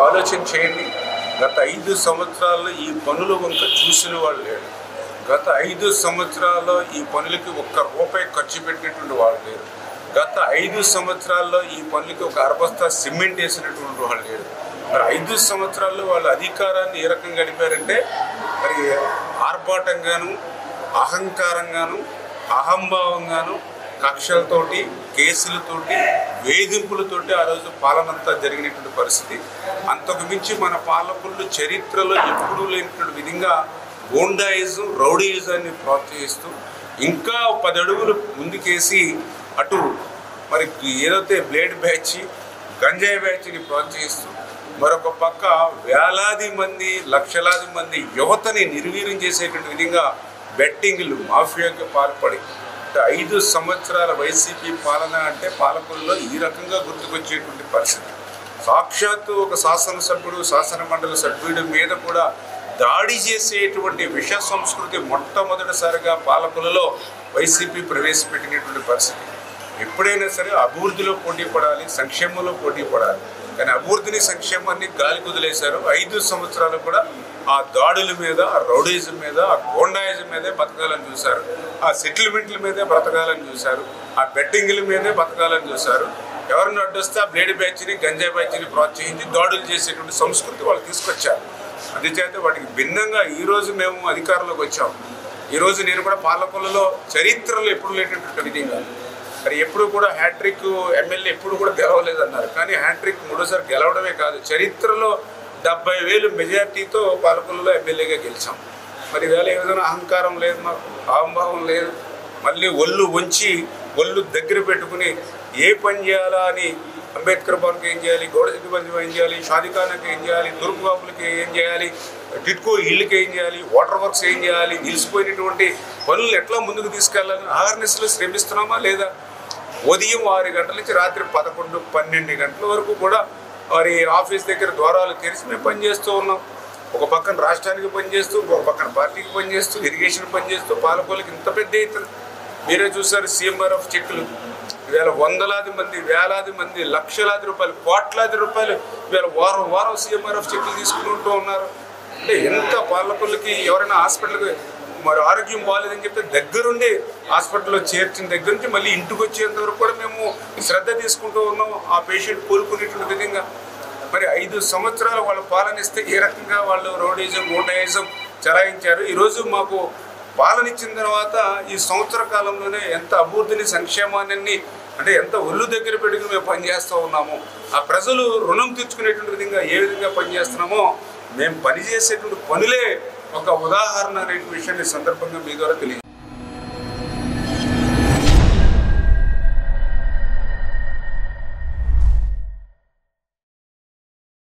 ఆలోచన చేయండి. గత 5 సంవత్సరాల్లో ఈ పనుల వంక చూసిన వాళ్ళు లేరు. గత 5 సంవత్సరాల్లో ఈ పనులకి ఒక్క రూపాయి ఖర్చు పెట్టినటువంటి వాళ్ళు లేరు. గత 5 సంవత్సరాల్లో ఈ పనులకి ఒక అరబస్తా సిమెంట్ వేసినటువంటి వాళ్ళు లేరు. మరి 5 సంవత్సరాల్లో వాళ్ళ అధికారాన్ని ఏ రకంగా గడిపారంటే మరి ఆర్భాటంగాను, అహంకారంగాను, అహంభావంగాను, కక్షలతోటి, కేసులతోటి, వేధింపులతోటి ఆ రోజు పాలనంతా జరిగినటువంటి పరిస్థితి. అంతకు మించి మన పాలకులు చరిత్రలో ఎప్పుడూ లేనటువంటి విధంగా గూండాయిజం, రౌడీయిజాన్ని ప్రోత్సహిస్తూ ఇంకా 10 అడుగులు ముందుకేసి అటు మరి ఏదైతే బ్లేడ్ బ్యాచ్, గంజాయి బ్యాచ్ని ప్రోత్సహిస్తూ మరొక పక్క వేలాది మంది, లక్షలాది మంది యువతని నిర్వీర్యం చేసేటువంటి విధంగా బెట్టింగ్లు, మాఫియాకి పాల్పడి 5 సంవత్సరాల వైసీపీ పాలన అంటే పాలకుల్లో ఈ రకంగా గుర్తుకొచ్చేటువంటి పరిస్థితి. సాక్షాత్తు ఒక శాసనసభ్యుడు, శాసన మండలి సభ్యుడి మీద కూడా దాడి చేసేటువంటి విష సంస్కృతి మొట్టమొదటిసారిగా పాలకులలో వైసీపీ ప్రవేశపెట్టినటువంటి పరిస్థితి. ఎప్పుడైనా సరే అభివృద్ధిలో పోటీ పడాలి, సంక్షేమంలో పోటీ పడాలి. కానీ అభివృద్ధిని, సంక్షేమాన్ని గాలి కుదిలేశారు. 5 సంవత్సరాలు కూడా ఆ దాడుల మీద, ఆ రౌడీజం మీద, ఆ గోండాయిజం మీదే బతకాలని చూశారు. ఆ సెటిల్మెంట్ల మీదే బ్రతకాలని చూశారు. ఆ బెట్టింగ్ల మీదే బతకాలని చూశారు. ఎవరిని అడ్డొస్తే ఆ బ్లేడ్ బ్యాచ్ని, గంజాయి బ్యాచ్ని ప్రోత్సహించి దాడులు చేసేటువంటి సంస్కృతి వాళ్ళు తీసుకొచ్చారు. అందుచేత వాటికి భిన్నంగా ఈరోజు మేము అధికారంలోకి వచ్చాము. ఈరోజు నేను కూడా పాలకులలో చరిత్రలో ఎప్పుడు లేనటువంటి విధంగా మరి ఎప్పుడు కూడా హ్యాట్రిక్ ఎమ్మెల్యే ఎప్పుడు కూడా గెలవలేదన్నారు. కానీ హ్యాట్రిక్ 3సారి గెలవడమే కాదు, చరిత్రలో 70,000 మెజార్టీతో పాలకులలో ఎమ్మెల్యేగా గెలిచాం. మరి వేళ ఏ విధంగా అహంకారం లేదు, మాకు అహంభావం లేదు. మళ్ళీ ఒళ్ళు వంచి, ఒళ్ళు దగ్గర పెట్టుకుని ఏ పని చేయాలా అని అంబేద్కర్ భవన్కి ఏం చేయాలి, గౌడశెట్టి బంధు ఏం చేయాలి, షాదీఖానాకి ఏం చేయాలి, దుర్గబాబులకి ఏం చేయాలి, టిట్కో ఇళ్ళకి ఏం చేయాలి, వాటర్ వర్క్స్ ఏం చేయాలి, నిలిచిపోయినటువంటి పనులు ఎట్లా ముందుకు తీసుకెళ్ళాలని అవేర్నెస్లో శ్రమిస్తున్నామా లేదా? ఉదయం 6 గంటల నుంచి రాత్రి 11, 12 గంటల వరకు కూడా వారి ఆఫీస్ దగ్గర ద్వారాలు తెరిచి మేము పనిచేస్తూ ఉన్నాం. ఒక పక్కన రాష్ట్రానికి పనిచేస్తూ, ఒక పక్కన పార్టీకి పనిచేస్తూ, ఇరిగేషన్ పనిచేస్తూ, పాలకులకి ఇంత పెద్ద ఎత్తున మీరే చూసారు. CMRF చెక్కులు ఇవాళ వందలాది మంది, వేలాది మంది, లక్షలాది రూపాయలు, కోట్లాది రూపాయలు ఇవాళ వారం వారం CMRF చెక్కులు తీసుకుంటూ ఉన్నారు. అంటే ఎంత పాలకులకి ఎవరైనా హాస్పిటల్కి మరి ఆరోగ్యం బాగాలేదని చెప్తే దగ్గరుండి హాస్పిటల్లో చేర్చిన దగ్గర నుంచి మళ్ళీ ఇంటికి వచ్చేంత వరకు కూడా మేము శ్రద్ధ తీసుకుంటూ ఉన్నాం ఆ పేషెంట్ కోలుకునేటువంటి విధంగా. మరి 5 సంవత్సరాలు వాళ్ళు పాలనిస్తే ఏ రకంగా వాళ్ళు రౌడీజం, గూండాయిజం చలాయించారు. ఈరోజు మాకు పాలన ఇచ్చిన తర్వాత ఈ సంవత్సర కాలంలోనే ఎంత అభివృద్ధిని, సంక్షేమాన్ని అంటే ఎంత ఒళ్ళు దగ్గర పెట్టుకుని మేము పనిచేస్తూ ఉన్నాము. ఆ ప్రజలు రుణం తీర్చుకునేటువంటి విధంగా ఏ విధంగా పనిచేస్తున్నామో మేము పనిచేసేటువంటి పనులే ఒక ఉదాహరణ అనే విషయాన్ని సందర్భంగా మీ ద్వారా తెలియదు.